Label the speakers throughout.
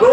Speaker 1: 2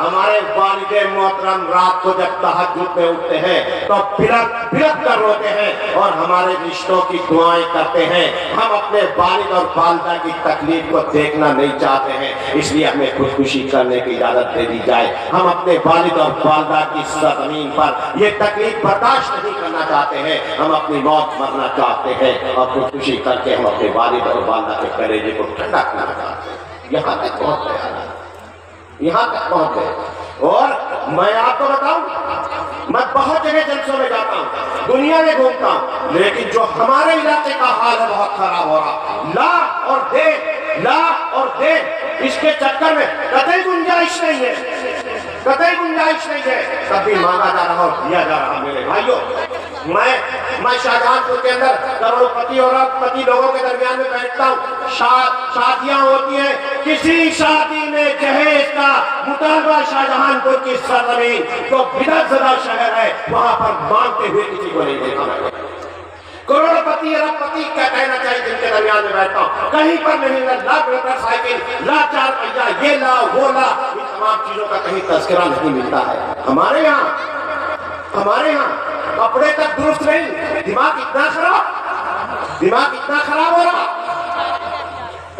Speaker 1: ہمارے والد محترم رات کو جب تہجد میں اٹھتے ہیں تو بلک کر روتے ہیں اور ہمارے رشتوں کی دعائیں کرتے ہیں. ہم اپنے والد اور والدہ کی تکلیف کو دیکھنا نہیں چاہتے ہیں, اس لیے ہمیں خودکشی کرنے کی اجازت دے دی جائے. ہم اپنے والد اور والدہ کی سرزمین پر یہ تکلیف برداشت نہیں کرنا چاہتے ہیں. ہم اپنی موت مرنا چاہتے ہیں اور خودکشی کر کے ہم اپنے والد اور والدہ کے کلیجے کو ٹھنڈا کرنا چاہتے ہیں. یہاں تک پہنچ گئے, یہاں تک پہنچ گئے. اور میں آپ کو بتاؤں, میں بہت جگہ جلسوں میں جاتا ہوں, دنیا میں گھومتا ہوں, لیکن جو ہمارے علاقے کا حال ہے بہت خراب ہو رہا. لا اور دے, لا اور دے, اس کے چکر میں قطعی گنجائش نہیں ہے, قطعی گنجائش نہیں ہے. تب بھی مانگا جا رہا اور دیا جا رہا. میرے بھائیوں, میں شاہجہان پور کے اندر کروڑ پتی اور ارب پتی لوگوں کے درمیان میں بیٹھتا ہوں. شادیاں ہوتی ہیں, کسی شادی میں جہیز کا مطالبہ شاہجہان پور کی سرزمین جو بدعت زدہ شہر ہے وہاں پر مانگتے ہوئے کسی کو نہیں دیکھا. کروڑ پتی ارب پتی کیا کہنا چاہیے جن کے درمیان میں بیٹھتا ہوں, کہیں پر نہیں. لا موٹر سائیکل, لا چار پہیا, یہ لا وہ لا, ان تمام چیزوں کا کہیں تذکرہ نہیں ملتا ہے. ہمارے یہاں کپڑے تک درست نہیں. دماغ اتنا خراب ہو رہا.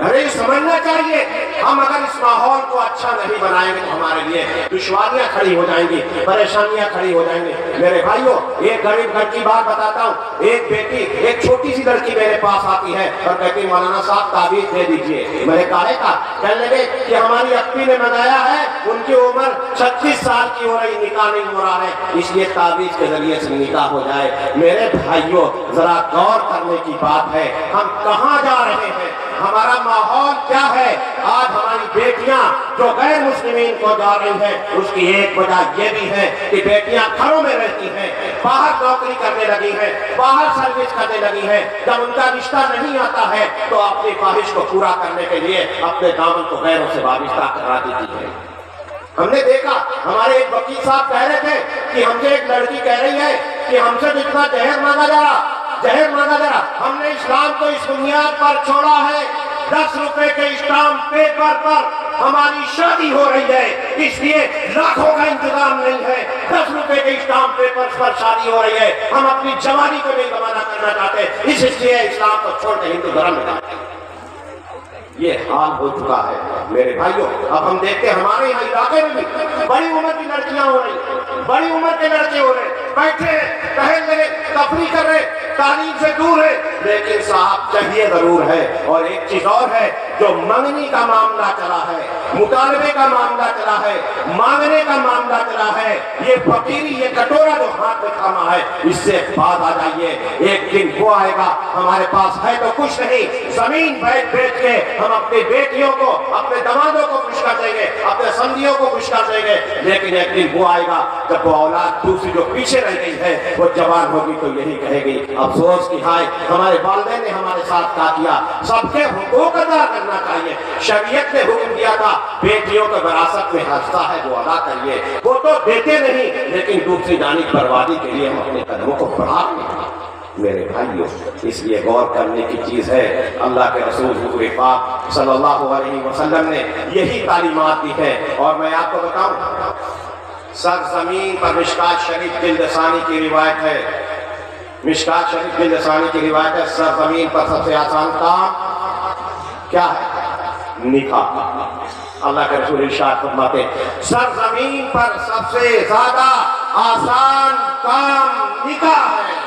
Speaker 1: ارے سمجھنا چاہیے, ہم اگر اس ماحول کو اچھا نہیں بنائیں گے تو ہمارے لیے دشواریاں کھڑی ہو جائیں گی, پریشانیاں کھڑی ہو جائیں گی. میرے بھائیوں, ایک غریب گھر کی بات بتاتا ہوں. ایک بیٹی, ایک چھوٹی سی لڑکی میرے پاس آتی ہے اور کہتی مولانا صاحب تعویذ دے دیجئے. میں نے کہا کہنے لگے کہ ہماری اپی نے منگایا ہے, ان کی عمر 36 سال کی ہو رہی, نکاح نہیں ہو رہا ہے, اس لیے تعویذ کے ذریعے سے نکاح ہو جائے. میرے بھائیوں, ذرا غور کرنے کی بات ہے, ہم کہاں جا رہے ہیں, ہمارا ماحول کیا ہے. آج ہماری بیٹیاں جو غیر مسلمین کو جا رہی ہیں, اس کی ایک وجہ یہ بھی ہے کہ بیٹیاں گھروں میں رہتی ہیں, باہر نوکری کرنے لگی ہیں, باہر سروس کرنے لگی ہیں. جب ان کا رشتہ نہیں آتا ہے تو اپنی خواہش کو پورا کرنے کے لیے اپنے دامن کو غیروں سے وابستہ کرا دیتی ہے. ہم نے دیکھا, ہمارے ایک وکیل صاحب کہہ رہے تھے کہ ہم سے ایک لڑکی کہہ رہی ہے کہ ہم سے جتنا جہر مانگا جا رہا, ہم نے اسلام کو اس بنیاد پر چھوڑا ہے 10 روپے کے اسٹامپ پیپر پر ہماری شادی ہو رہی ہے, اس لیے لاکھوں کا انتظام نہیں ہے. 10 روپے کے اسٹامپ پیپر پر شادی ہو رہی ہے. ہم اپنی جوانی کو نہیں گنوانا کرنا چاہتے, اس لیے اسلام کو چھوڑ کے ہندو دھرم میں جاتے ہیں. یہ حال ہو چکا ہے. میرے بھائیوں, اب ہم دیکھتے ہیں ہمارے یہاں علاقے میں بھی بڑی عمر کی لڑکیاں ہو رہی, بڑی عمر کے لڑکے ہو رہے, بیٹھے ٹہل رہے, تفریح کر رہے, تعلیم سے دور ہے, لیکن صاحب چاہیے ضرور ہے. اور ایک چیز اور ہے, جو منگنی کا معاملہ چلا ہے, مطالبے کا معاملہ چلا ہے, مانگنے کا معاملہ چلا ہے, یہ فقیری, یہ کٹورا جو ہاتھ میں تھاما ہے, اس سے بعد آ جائیے. ایک دن وہ آئے گا, ہمارے پاس ہے تو کچھ نہیں, زمین بیچ کے ہم اپنی بیٹیوں کو, اپنے دامادوں کو خوش کر دیں گے, اپنے سمجھیوں کو خوش کر دیں گے. لیکن ایک دن وہ آئے گا جب وہ اولاد دوسری جو پیچھے رہ گئی ہے وہ جوان ہوگی تو یہی کہے گی, افسوس کی ہائے ہمارے والدین نے ہمارے ساتھ کیا کیا. سب کے حقوق ادا کرنا چاہیے. شریعت نے حکم دیا تھا بیٹیوں کو وراثت میں حصہ ہے وہ ادا کریے, وہ تو دیتے نہیں, لیکن دوسری جانب بربادی کے لیے ہم اپنے قدموں کو بڑھا رہے ہیں. میرے بھائیوں, اس لیے غور کرنے کی چیز ہے. اللہ کے رسول حضور پاک صلی اللہ علیہ وسلم نے یہی تعلیمات دی ہے. اور میں آپ کو بتاؤں, سرزمین پر مشکات شریف جلد ثانی کی روایت ہے, مشکات شریف جلد ثانی کی روایت ہے, سرزمین پر سب سے آسان کام کیا ہے, نکاح. اللہ کے رسول ارشاد فرماتے ہیں سرزمین پر سب سے زیادہ آسان کام نکاح ہے,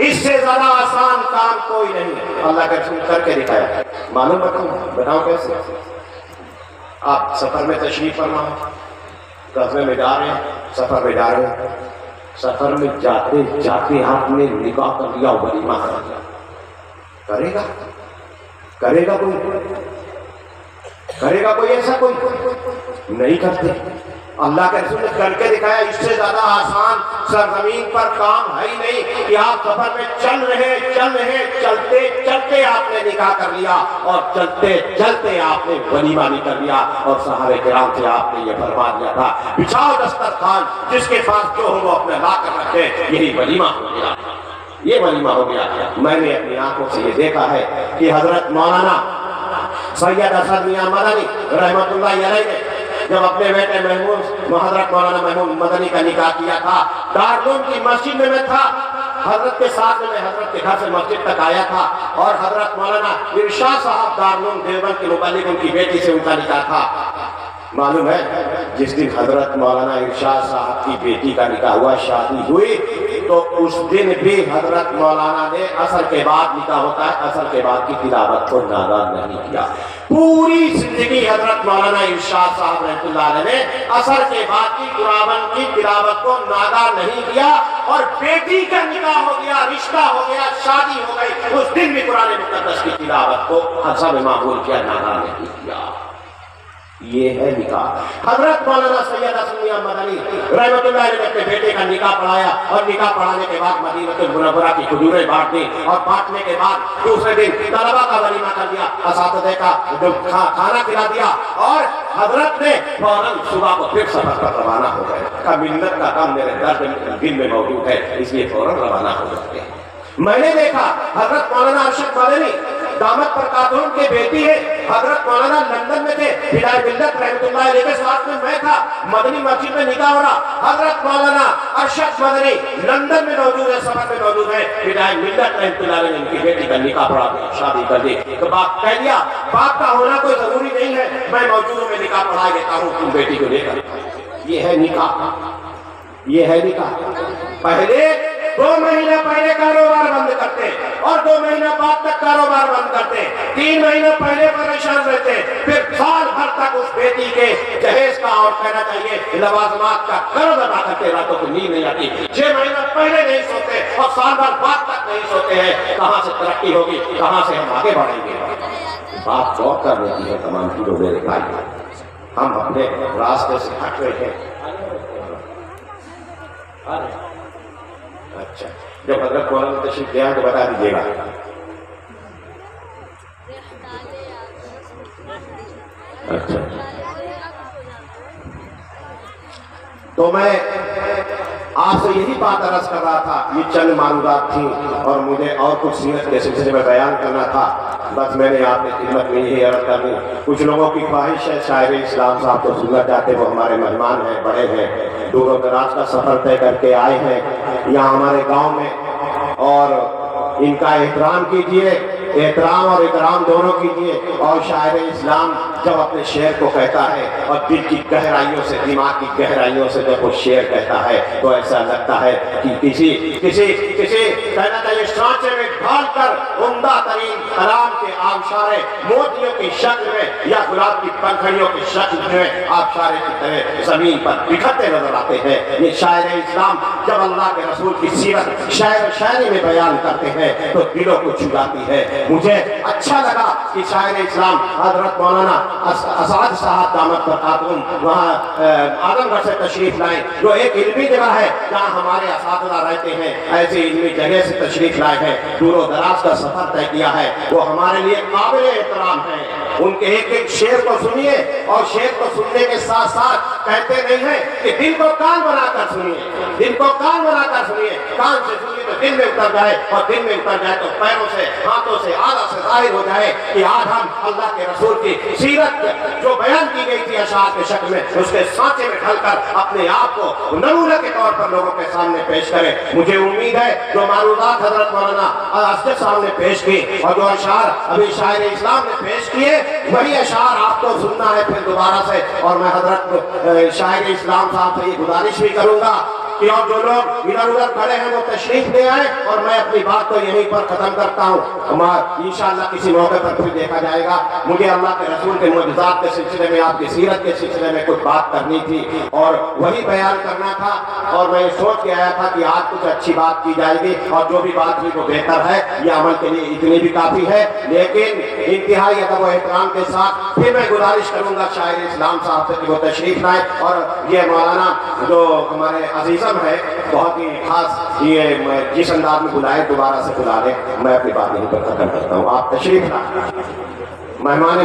Speaker 1: اس سے زیادہ آسان کام کوئی نہیں ہے. اللہ کا رسول کر کے دکھایا. معلوم بتاؤں کیسے. آپ سفر میں تشریف فرما, قصبے میں جا رہے ہیں, سفر میں جا رہے ہیں, سفر میں جاتے جاتے آپ نے نکاح کر لیا, ولیمہ کر لیا. کرے گا کوئی ایسا کوئی نہیں کرتے. اللہ کے رسول نے کر کے دکھایا. اس سے زیادہ آسان سرزمین پر کام ہے ہی نہیں کہ آپ سفر میں چل رہے چلتے چلتے آپ نے نکاح کر لیا, اور چلتے چلتے آپ نے ولیمہ بھی کر لیا. اور صحابہ کرام سے آپ نے یہ فرما دیا تھا بچھاؤ دسترخوان, جس کے پاس جو ہو وہ اپنے لا کر رکھے. یہی ولیمہ ہو گیا, یہ ولیمہ ہو گیا. میں نے اپنی آنکھوں سے یہ دیکھا ہے کہ حضرت مولانا سید اسد میاں مدنی رحمت اللہ علیہ نے جب اپنے بیٹے محمود حضرت مولانا محمود مدنی کا نکاح کیا تھا، دارالعلوم کی مسجد میں تھا، حضرت کے ساتھ میں حضرت کے گھر سے مسجد تک آیا تھا، اور حضرت مولانا ارشاد صاحب دارالعلوم دیوبند کے مبلغ ان کی بیٹی سے ان کا نکاح تھا۔ معلوم ہے جس دن حضرت مولانا ارشاد صاحب کی بیٹی کا نکاح ہوا، شادی ہوئی، تو اس دن بھی حضرت مولانا نے عصر کے بعد نکاح ہوتا ہے، عصر کے بعد کی تلاوت کو نادار نہیں کیا۔ پوری زندگی حضرت مولانا ارشاد صاحب رحمۃ اللہ علیہ نے عصر کے بعد کی قرآن کی تلاوت کو نادار نہیں کیا، اور بیٹی کا نکاح ہو گیا، رشتہ ہو گیا، شادی ہو گئی، اس دن بھی قرآن مقدس کی تلاوت کو حسب معمول کیا، نادار نہیں کیا۔ یہ ہے نکاح۔ حضرت مولانا سید حسن میاں مدنی رحمۃ اللہ علیہ نے اپنے بیٹے کا نکاح پڑھایا، اور نکاح پڑھانے کے بعد مدینہ المنورہ کی کھجوریں بانٹ دی، اور بانٹنے کے بعد دوسرے دن طلبہ کا ولیمہ کر دیا، اساتذہ کا کھانا کھلا دیا، اور حضرت نے فوراً صبح کو پھر سفر پر روانہ ہو گئے۔ کا منت کا کام میرے درد دل میں موجود ہے، اس لیے فوراً روانہ ہو گئے۔ میں نے دیکھا حضرت مولانا ارشد مدنی دامت پر کاتون کے بیٹی ہے، حضرت مولانا لندن میں تھے، فدائے ملت رحمۃ اللہ علیہ کے ساتھ میں تھا، مدنی مسجد میں نکاح ہو رہا، حضرت مولانا ارشد مدنی لندن میں موجود ہے، سفر میں موجود ہے، فدائے ملت رحمۃ اللہ علیہ نے ان کی بیٹی کا نکاح پڑھا دیا، شادی کر دی۔ تو باپ کہہ دیا باپ کا ہونا کوئی ضروری نہیں ہے، میں موجود ہوں، میں نکاح پڑھا دیتا ہوں تم بیٹی کو لے کر۔ یہ ہے نکاح، یہ ہے نکاح۔ پہلے 2 مہینہ پہلے کاروبار بند کرتے، اور 2 مہینہ بعد تک کاروبار بند کرتے، 3 مہینہ پہلے پریشان رہتے، پھر سال بھر تک اس بیٹی کے جہیز کا اور کہنا چاہیے لوازمات کا قرض ادا کرتے، راتوں کو نیند نہیں آتی، 6 مہینہ پہلے نہیں سوتے، اور سال بھر بعد تک نہیں سوتے ہیں۔ کہاں سے ترقی ہوگی، کہاں سے ہم آگے بڑھیں گے؟ بات غور کر رہی ہے تمام چیزوں میرے بھائی، ہم اپنے راستے سے ہٹ رہے ہیں۔ اچھا، جب حضرت مولانا تشریف لے آئیں تو بتا دیجیے گا۔ اچھا، تو میں آپ سے یہی بات عرض کر رہا تھا، یہ چند معلومات تھیں، اور مجھے اور کچھ سیرت کے سلسلے میں بیان کرنا تھا، بس میں نے آپ کی خدمت میں یہی عرض کر دی۔ کچھ لوگوں کی خواہش ہے شاعر اسلام صاحب کو سننا چاہتے، وہ ہمارے مہمان ہیں، بڑے ہیں، دور و دراز کا سفر طے کر کے آئے ہیں یہاں ہمارے گاؤں میں، اور ان کا احترام کیجئے، احترام اور اکرام دونوں کیجئے۔ اور شاعر اسلام جب اپنے شعر کو کہتا ہے، اور دل کی گہرائیوں سے، دماغ کی گہرائیوں سے جب وہ شعر کہتا ہے، تو ایسا لگتا ہے کہ کسی کہنا چاہیے سانچے میں ڈھال کر عمدہ ترین کلام کے آبشار موتیوں کی شکل میں، یا گلاب کی پنکھڑیوں کی شکل میں آبشار کی طرح زمین پر بکھرتے نظر آتے ہیں۔ یہ شاعر اسلام جب اللہ کے رسول کی سیرت شاعر و شاعری میں بیان کرتے ہیں تو دلوں کو چھو جاتی ہے۔ مجھے اچھا لگا کہ شاعر اسلام حضرت مولانا اسعد صاحب دامت برکاتہم وہاں اعظم گڑھ سے تشریف لائے، جو ایک علمی جگہ ہے جہاں ہمارے اساتذہ رہتے ہیں، ایسی علمی جگہ سے تشریف لائے ہیں، دور و دراز کا سفر طے کیا ہے، وہ ہمارے لیے قابل احترام ہیں۔ ان کے ایک ایک شعر کو سنیے، اور شعر کو سننے کے ساتھ ساتھ کہتے نہیں ہیں کہ دل کو کان بنا کر سنیے، دل کو کان بنا کر سنیے، کان سے سنیے تو دل میں اتر جائے، اور دل میں اتر جائے تو پیروں سے، ہاتھوں سے، آدھا سے ظاہر ہو جائے کہ آج ہم اللہ کے رسول کی سیرت جو بیان کی گئی تھی اشعار کے شکل میں، اس کے سانچے میں ڈھل کر اپنے آپ کو نمونہ کے طور پر لوگوں کے سامنے پیش کریں۔ مجھے امید ہے جو معروضات حضرت مولانا اسد صاحب نے پیش کی، اور جو اشعار ابھی شاعر اسلام نے پیش کیے، وہی اشعار آپ کو سننا ہے پھر دوبارہ سے۔ اور میں حضرت شاعر اسلام صاحب سے یہ گزارش بھی کروں گا کہ اور جو لوگ ادھر ادھر کھڑے ہیں وہ تشریف لے آئیں، اور میں اپنی بات کو یہیں پر ختم کرتا ہوں۔ انشاءاللہ کسی موقع پر پھر دیکھا جائے گا۔ مجھے اللہ کے رسول کے معجزات کے سلسلے میں، آپ کی سیرت کے سلسلے میں کچھ بات کرنی تھی، اور وہی بیان کرنا تھا، اور میں سوچ کے آیا تھا کہ آج کچھ اچھی بات کی جائے گی، اور جو بھی بات ہوئی وہ بہتر ہے، یہ عمل کے لیے اتنی بھی کافی ہے۔ لیکن انتہائی ادب و احترام کے ساتھ پھر میں گزارش کروں گا شاعر اسلام صاحب سے کہ وہ تشریف لائیں، اور یہ مولانا جو ہمارے عزیزم ہے، بہت ہی خاص، یہ جس انداز میں بلائے دوبارہ سے بلا لیں۔ میں اپنی بات یہیں پر ختم کرتا ہوں، آپ تشریف لائیں، مہمان